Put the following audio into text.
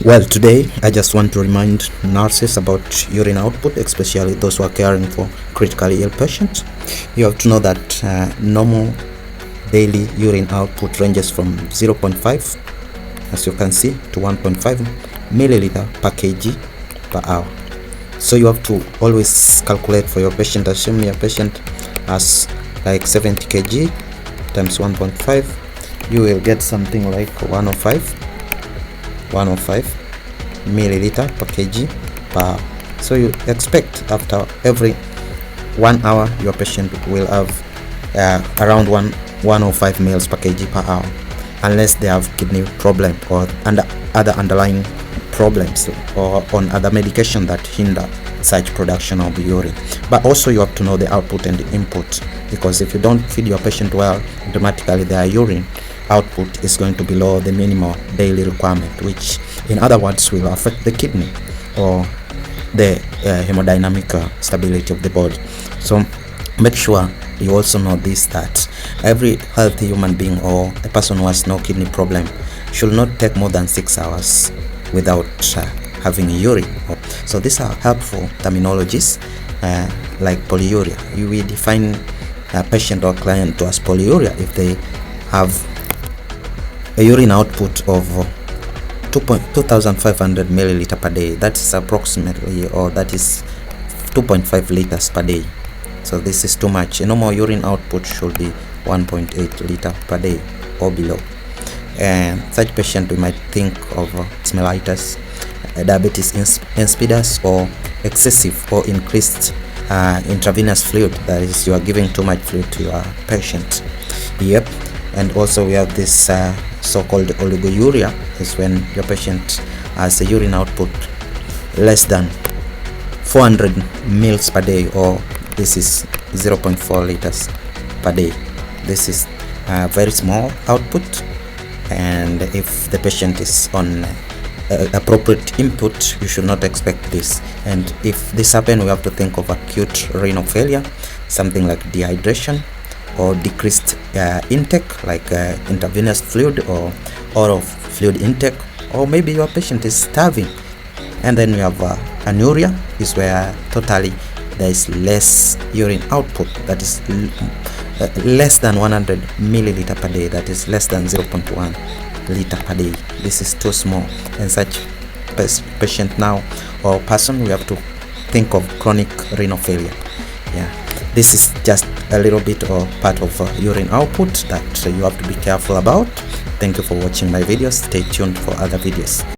Well, today I just want to remind nurses about urine output, especially those who are caring for critically ill patients. You have to know that normal daily urine output ranges from 0.5, as you can see, to 1.5 milliliter per kg per hour. So you have to always calculate for your patient. Assume your patient has like 70 kg times 1.5. You will get something like 105 milliliter per kg per hour. So you expect after every 1 hour your patient will have around 105 mils per kg per hour, unless they have kidney problem or other underlying problems or on other medication that hinder such production of urine. But also you have to know the output and the input, because if you don't feed your patient well, automatically their urine output is going to be below the minimal daily requirement, which in other words will affect the kidney or the hemodynamic stability of the body. So make sure you also know this, that every healthy human being or a person who has no kidney problem should not take more than 6 hours without having urine. So these are helpful terminologies like polyuria. You will define a patient or client as polyuria if they have a urine output of 2,500 milliliter per day. That is approximately, or that is 2.5 liters per day. So this is too much. A normal urine output should be 1.8 liter per day or below. And such patient we might think of smellitis, diabetes insipidus, or excessive or increased intravenous fluid. That is, you are giving too much fluid to your patient. Yep. And also we have this so-called oliguria, is when your patient has a urine output less than 400 mils per day, or this is 0.4 liters per day. This is a very small output, and if the patient is on appropriate input, you should not expect this. And if this happens, we have to think of acute renal failure, something like dehydration or decreased intake, like intravenous fluid or oral fluid intake, or maybe your patient is starving. And then we have anuria, is where totally there is less urine output, that is less than 100 milliliter per day, that is less than 0.1 liter per day. This is too small, and such patient now or person, we have to think of chronic renal failure. Yeah, this is just a little bit or part of urine output that you have to be careful about. Thank you for watching my videos. Stay tuned for other videos.